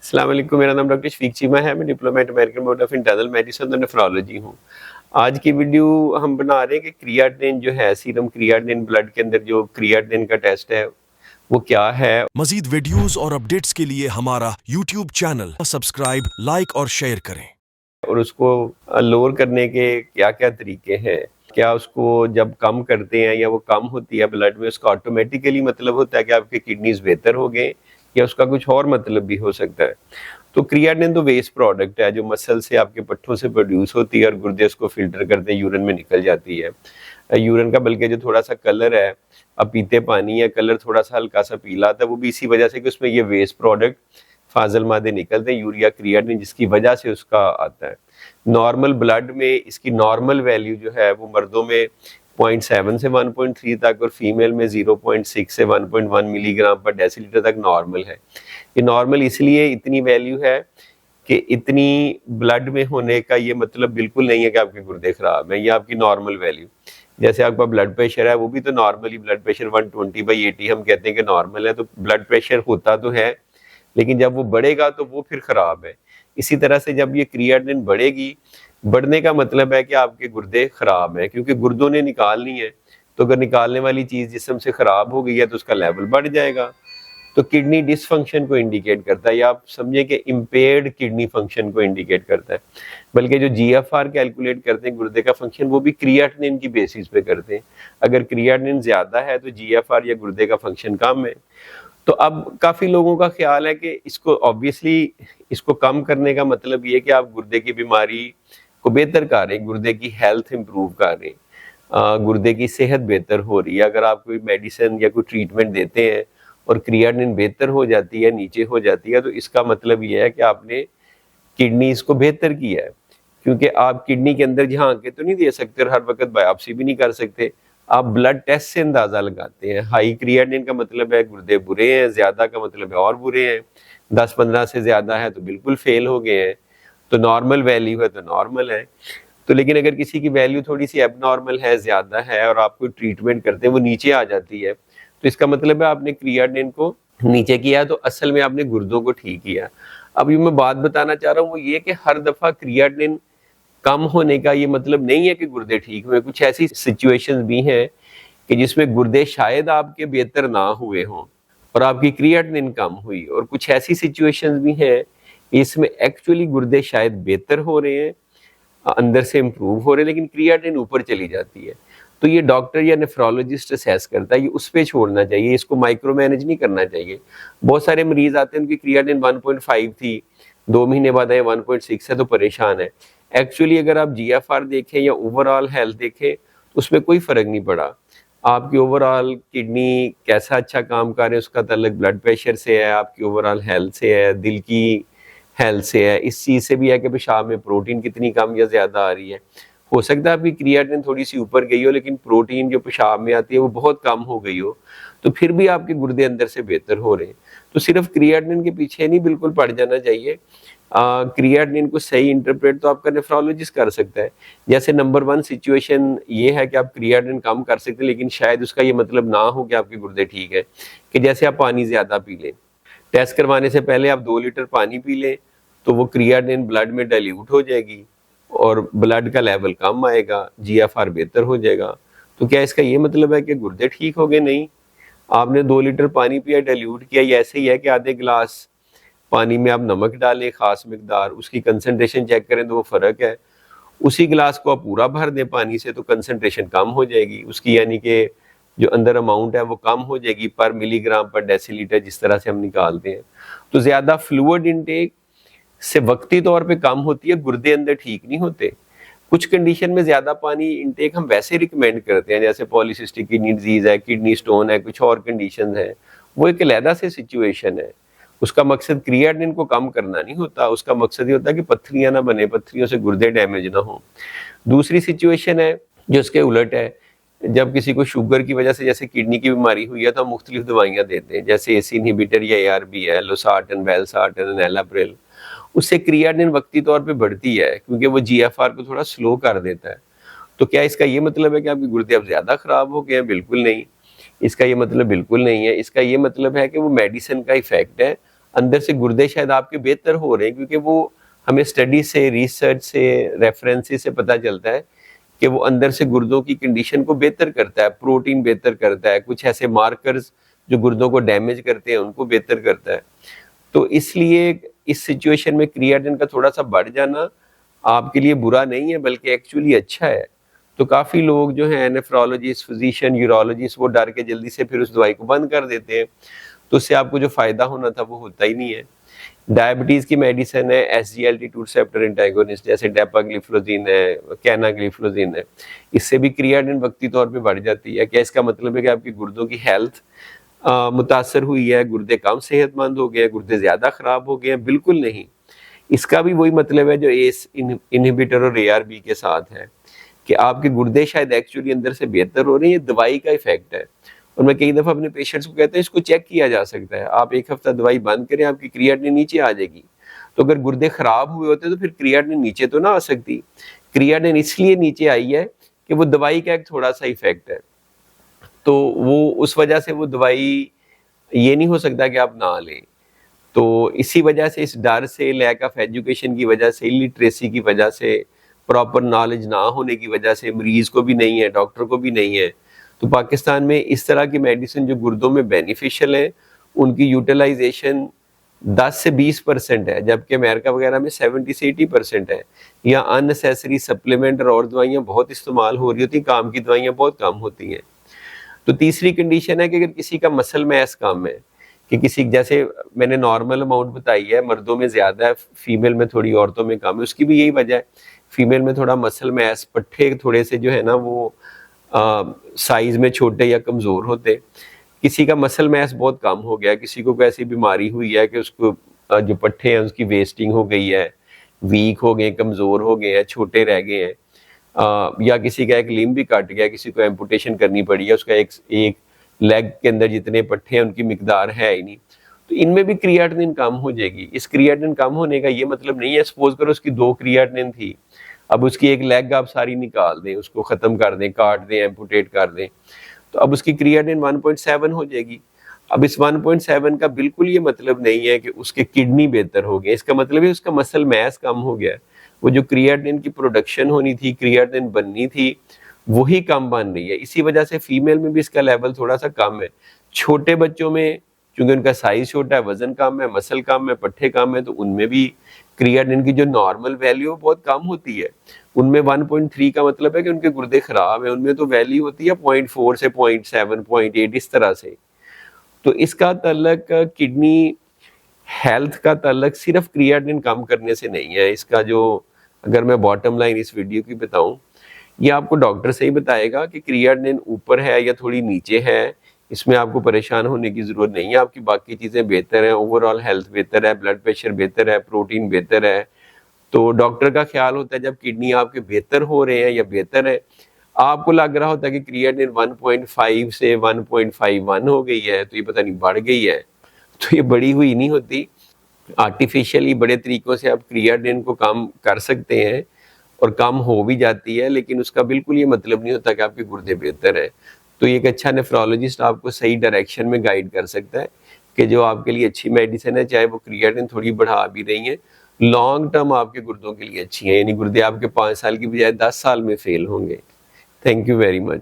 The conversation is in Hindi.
अस्सलाम वालेकुम, मेरा नाम डॉक्टर शफीक चीमा है। मैं diplomat American board of internal medicine और नेफ्रोलॉजी हूँ। आज की वीडियो हम बना रहे हैं कि क्रियाटिनिन जो है, सीरम क्रियाटिनिन, ब्लड के अंदर जो क्रियाटिनिन का टेस्ट है वो क्या है। मजीद वीडियोस और अपडेट्स के लिए हमारा यूट्यूब चैनल सब्सक्राइब, लाइक और शेयर करें। और उसको लोअर करने के क्या क्या तरीके हैं। क्या उसको जब कम करते हैं या वो कम होती है ब्लड में, उसका ऑटोमेटिकली मतलब होता है कि आपके किडनीज बेहतर हो गए, या उसका कुछ और मतलब भी हो सकता है। तो क्रियाटिनिन तो वेस्ट प्रोडक्ट है जो मसल से, आपके पट्टों से प्रोड्यूस होती है और गुर्दे उसको फिल्टर करते हैं, यूरिन में निकल जाती है। यूरिन का बल्कि जो थोड़ा सा कलर है, अब पीते पानी है, कलर थोड़ा सा हल्का सा पीला आता है, वो भी इसी वजह से कि उसमें ये वेस्ट प्रोडक्ट फाजल मादे निकलते हैं, यूरिया क्रियाटिनिन, जिसकी वजह से उसका आता है। नॉर्मल ब्लड में इसकी नॉर्मल वैल्यू जो है वो मर्दों में 0.7 से 1.3 तक और फीमेल में 0.6 से 1.1 मिलीग्राम पर डेसीलीटर तक नॉर्मल है। ये नॉर्मल इसलिए इतनी वैल्यू है कि इतनी ब्लड में होने का ये मतलब बिल्कुल नहीं है कि आपके गुर्दे खराब हैं, ये आपकी नॉर्मल वैल्यू। जैसे आपका ब्लड प्रेशर है, वो भी तो नॉर्मली ब्लड प्रेशर 120/80 हम कहते हैं कि नॉर्मल है, तो ब्लड प्रेशर होता तो है, लेकिन जब वो बढ़ेगा तो वो फिर खराब है। इसी तरह से जब ये क्रियाटिनिन बढ़ेगी, बढ़ने का मतलब है कि आपके गुर्दे खराब हैं, क्योंकि गुर्दों ने निकालनी है। तो अगर निकालने वाली चीज जिस्म से खराब हो गई है तो उसका लेवल बढ़ जाएगा। तो किडनी डिसफंक्शन को इंडिकेट करता है, या आप समझे कि इम्पेयर्ड किडनी फंक्शन को इंडिकेट करता है। बल्कि जो जीएफआर कैलकुलेट करते हैं गुर्दे का फंक्शन, वो भी क्रियाटिनिन की बेसिस पे करते हैं। अगर क्रियाटिनिन ज्यादा है तो जीएफआर या गुर्दे का फंक्शन कम है। तो अब काफी लोगों का ख्याल है कि इसको ऑब्वियसली इसको कम करने का मतलब ये कि आप गुर्दे की बीमारी को बेहतर कर रहे हैं, गुर्दे की हेल्थ इंप्रूव कर रहे हैं, गुर्दे की सेहत बेहतर हो रही है। अगर आप कोई मेडिसिन या कोई ट्रीटमेंट देते हैं और क्रियाटिनिन बेहतर हो जाती है, नीचे हो जाती है, तो इसका मतलब ये है कि आपने किडनीज को बेहतर किया है। क्योंकि आप किडनी के अंदर झांक के तो नहीं दे सकते और हर वक्त बायोप्सी भी नहीं कर सकते। आप ब्लड टेस्ट से अंदाजा लगाते हैं। हाई क्रिएटिनिन का मतलब है गुर्दे बुरे हैं, ज्यादा का मतलब है और बुरे हैं, 10-15 से ज्यादा है तो बिल्कुल फेल हो गए हैं, तो नॉर्मल वैल्यू है तो नॉर्मल है। तो लेकिन अगर किसी की वैल्यू थोड़ी सी एबनॉर्मल है, ज्यादा है, और आप कोई ट्रीटमेंट करते हैं वो नीचे आ जाती है, तो इसका मतलब है आपने क्रिएटिनिन को नीचे किया, तो असल में आपने गुर्दों को ठीक किया। अब ये मैं बात बताना चाह रहा हूँ वो ये कि हर दफा क्रिएटिनिन कम होने का ये मतलब नहीं है कि गुर्दे ठीक हुए। कुछ ऐसी सिचुएशंस भी हैं कि जिसमें गुर्दे शायद आपके बेहतर ना हुए हों और आपकी क्रिएटिनिन कम हुई, और कुछ ऐसी सिचुएशंस भी हैं इसमें एक्चुअली गुर्दे शायद बेहतर हो रहे हैं, अंदर से इंप्रूव हो रहे हैं, लेकिन क्रिएटिनिन ऊपर चली जाती है। तो ये डॉक्टर या नेफ्रोलॉजिस्ट असेस करता है, ये उस पे छोड़ना चाहिए, इसको माइक्रो मैनेज नहीं करना चाहिए। बहुत सारे मरीज आते हैं उनकी क्रिएटिनिन 1.5 थी, 2 महीने बाद आए 1.6 है तो परेशान है। एक्चुअली अगर आप जीएफआर देखें या ओवरऑल हेल्थ देखें तो उसमें कोई फर्क नहीं पड़ा। आपकी ओवरऑल किडनी कैसा अच्छा काम कर रहे हैं उसका ताल्लुक ब्लड प्रेशर से है, आपकी ओवरऑल हेल्थ से है, दिल की हेल्थ से है, इस चीज से भी है कि पेशाब में प्रोटीन कितनी कम या ज्यादा आ रही है। हो सकता है आपकी क्रिएटिनिन थोड़ी सी ऊपर गई हो, लेकिन प्रोटीन जो पेशाब में आती है वो बहुत कम हो गई हो, तो फिर भी आपके गुर्दे अंदर से बेहतर हो रहे हैं। तो सिर्फ क्रिएटिनिन के पीछे नहीं बिल्कुल पड़ जाना चाहिए। क्रिएटिनिन को सही इंटरप्रेट तो आपका नेफ्रोलॉजिस्ट कर सकता है। जैसे नंबर 1 सिचुएशन ये है कि आप क्रिएटिनिन कम कर सकते हैं, लेकिन शायद उसका ये मतलब ना हो कि आपके गुर्दे ठीक है। कि जैसे आप पानी ज्यादा पी लें, टेस्ट करवाने से पहले आप 2 लीटर पानी पी लें, तो वो क्रिएटिनिन ब्लड में डाइल्यूट हो जाएगी और ब्लड का लेवल कम आएगा, जीएफआर बेहतर हो जाएगा। तो क्या इसका ये मतलब है कि गुर्दे ठीक हो गए? नहीं। आपने 2 लीटर पानी पिया, डाइल्यूट किया, ये ऐसे ही है कि आधे गिलास पानी में आप नमक डालें खास मिकदार, उसकी कंसंट्रेशन चेक करें तो वो फर्क है। उसी गिलास को आप पूरा भर दें पानी से तो कंसंट्रेशन कम हो जाएगी उसकी, यानी कि जो अंदर अमाउंट है वो कम हो जाएगी पर मिलीग्राम पर डेसीलीटर, जिस तरह से हम निकालते हैं। तो ज्यादा फ्लूइड इनटेक से वक्ती तौर पे कम होती है, गुर्दे अंदर ठीक नहीं होते। कुछ कंडीशन में ज्यादा पानी इनटेक हम वैसे रिकमेंड करते हैं, जैसे पॉलीसिस्टिक किडनी डिजीज है, किडनी स्टोन है, कुछ और कंडीशन है, वो एक अलहदा से सिचुएशन है। उसका मकसद क्रिएटिनिन को कम करना नहीं होता, उसका मकसद ये होता है कि पत्थरियां ना बने, पत्थरियों से गुर्दे डैमेज ना हो। दूसरी सिचुएशन है जो इसके उलट है, जब किसी को शुगर की वजह से जैसे किडनी की बीमारी हुई है तो हम मुख्तलिफ दवाइयां देते हैं, जैसे एसी इनहिबिटर या एआरबी है, लोसार्टन, वेलसार्टन, एलाप्रिल। उससे क्रिएटिनिन वक्ती तौर पे बढ़ती है क्योंकि वो जीएफआर को थोड़ा स्लो कर देता है। तो क्या इसका ये मतलब है कि आपके गुर्दे अब ज्यादा खराब हो गए हैं? बिल्कुल नहीं, इसका ये मतलब बिल्कुल नहीं है। इसका ये मतलब है कि वो मेडिसिन का इफेक्ट है। अंदर से गुर्दे शायद आपके बेहतर हो रहे हैं, क्योंकि वो हमें स्टडी से, रिसर्च से, रेफरेंसेस से पता चलता है कि वो अंदर से गुर्दों की कंडीशन को बेहतर करता है, प्रोटीन बेहतर करता है, कुछ ऐसे मार्कर्स जो गुर्दों को डैमेज करते हैं उनको बेहतर करता है। तो इसलिए इस सिचुएशन में क्रिएटिनिन का थोड़ा सा बढ़ जाना आपके लिए बुरा नहीं है, बल्कि एक्चुअली अच्छा है। तो काफ़ी लोग जो हैं नेफ्रोलॉजिस्ट, फिजिशियन, यूरोलॉजिस्ट, वो डर के जल्दी से फिर उस दवाई को बंद कर देते हैं, तो उससे आपको जो फ़ायदा होना था वो होता ही नहीं है। डायबिटीज़ की मेडिसिन है SGLT2 रिसेप्टर एंटागोनिस्ट, जैसे डेपाग्लिफ्लोजिन है, कैनाग्लिफ्लोजिन है, इससे भी क्रिएटिनिन वक्ती तौर पे बढ़ जाती है। क्या इसका मतलब है कि आपकी गुर्दों की हेल्थ मुतासर हुई है, गुर्दे कम सेहतमंद हो गए, गुर्दे ज़्यादा ख़राब हो गए हैं? बिल्कुल नहीं। इसका भी वही मतलब है जो एस इनहिबिटर और ARB के साथ है, कि आपके गुर्दे शायद एक्चुअली अंदर से बेहतर हो रहे हैं, ये दवाई का इफेक्ट है। और मैं कई दफ़ा अपने पेशेंट्स को कहता हूँ इसको चेक किया जा सकता है, आप 1 हफ्ता दवाई बंद करें, आपकी क्रिएटिनिन नीचे आ जाएगी। तो अगर गुर्दे खराब हुए होते तो फिर क्रिएटिनिन नीचे तो ना आ सकती। क्रिएटिनिन इसलिए नीचे आई है कि वो दवाई का एक थोड़ा सा इफेक्ट है, तो वो उस वजह से वो दवाई, ये नहीं हो सकता कि आप ना लें। तो इसी वजह से, इस डर से, लैक ऑफ एजुकेशन की वजह से, इलिटरेसी की वजह से, प्रॉपर नॉलेज ना होने की वजह से, मरीज को भी नहीं है, डॉक्टर को भी नहीं है, तो पाकिस्तान में इस तरह की मेडिसिन जो गुर्दों में बेनिफिशियल है उनकी यूटिलाइजेशन 10 से 20% है, जबकि अमेरिका वगैरह में 70 से 80% है। या अननेसेसरी सप्लीमेंट और दवाइयाँ बहुत इस्तेमाल हो रही होती, काम की दवाइयाँ बहुत कम होती हैं। तो तीसरी कंडीशन है कि अगर किसी का मसल मैस कम है, कि किसी, जैसे मैंने नॉर्मल अमाउंट बताई है, मर्दों में ज़्यादा है, फीमेल में थोड़ी, औरतों में कम है, उसकी भी यही वजह है। फीमेल में थोड़ा मसल मैस, पट्ठे थोड़े से जो है ना वो साइज में छोटे या कमज़ोर होते। किसी का मसल मैस बहुत कम हो गया, किसी को ऐसी बीमारी हुई है कि उसको जो पट्ठे हैं उसकी वेस्टिंग हो गई है, वीक हो गए, कमज़ोर हो गए हैं, छोटे रह गए हैं, या किसी का एक लिम्ब भी कट गया, किसी को एम्पुटेशन करनी पड़ी है, उसका एक लेग के अंदर जितने पट्ठे हैं उनकी मिकदार है ही नहीं, तो इनमें भी क्रिएटिनिन कम हो जाएगी। इस क्रिएटिनिन कम होने का ये मतलब नहीं है, सपोज करो उसकी 2 क्रिएटिनिन थी, अब उसकी एक लेग आप सारी निकाल दें, उसको ख़त्म कर दें, काट दें, एम्पुटेट कर दें, तो अब उसकी क्रिएटिनिन 1.7 हो जाएगी। अब इस 1.7 का बिल्कुल ये मतलब नहीं है कि उसके किडनी बेहतर हो गए, इसका मतलब है उसका मसल मैस कम हो गया। वो जो क्रिएटिनिन की प्रोडक्शन होनी थी, क्रिएटिनिन बननी थी, वही कम बन रही है। इसी वजह से फीमेल में भी इसका लेवल थोड़ा सा कम है। छोटे बच्चों में क्योंकि उनका साइज छोटा है, वजन कम है, मसल कम है, पट्ठे कम है, तो उनमें भी क्रिएटिनिन की जो नॉर्मल वैल्यू बहुत कम होती है। उनमें 1.3 का मतलब है कि उनके गुर्दे खराब है, उनमें तो वैल्यू होती है 0.4 से 0.7, 0.8 इस तरह से। तो इसका तल्लक किडनी हेल्थ का तल्लक सिर्फ क्रिएटिनिन कम करने से नहीं है। इसका जो, अगर मैं बॉटम लाइन इस वीडियो की बताऊं, ये आपको डॉक्टर से ही बताएगा कि क्रिएटिनिन ऊपर है या थोड़ी नीचे है, इसमें आपको परेशान होने की ज़रूरत नहीं है। आपकी बाकी चीज़ें बेहतर हैं, ओवरऑल हेल्थ बेहतर है, ब्लड प्रेशर बेहतर है, प्रोटीन बेहतर है। तो डॉक्टर का ख्याल होता है जब किडनी आपके बेहतर हो रहे हैं या बेहतर है, आपको लग रहा होता है कि क्रिएटिनिन 1.5 से 1.51 हो गई है, तो ये पता नहीं बढ़ गई है, तो ये बढ़ी हुई नहीं होती। आर्टिफिशियली बड़े तरीक़ों से आप क्रिएटिनिन को कम कर सकते हैं और कम हो भी जाती है, लेकिन उसका बिल्कुल ये मतलब नहीं होता कि आपके गुर्दे बेहतर है। तो एक अच्छा नेफ्रोलॉजिस्ट आपको सही डायरेक्शन में गाइड कर सकता है कि जो आपके लिए अच्छी मेडिसिन है, चाहे वो क्रिएटिनिन थोड़ी बढ़ा भी रही है, लॉन्ग टर्म आपके गुर्दों के लिए अच्छी है, यानी गुर्दे आपके 5 साल की बजाय 10 साल में फेल होंगे। Thank you very much.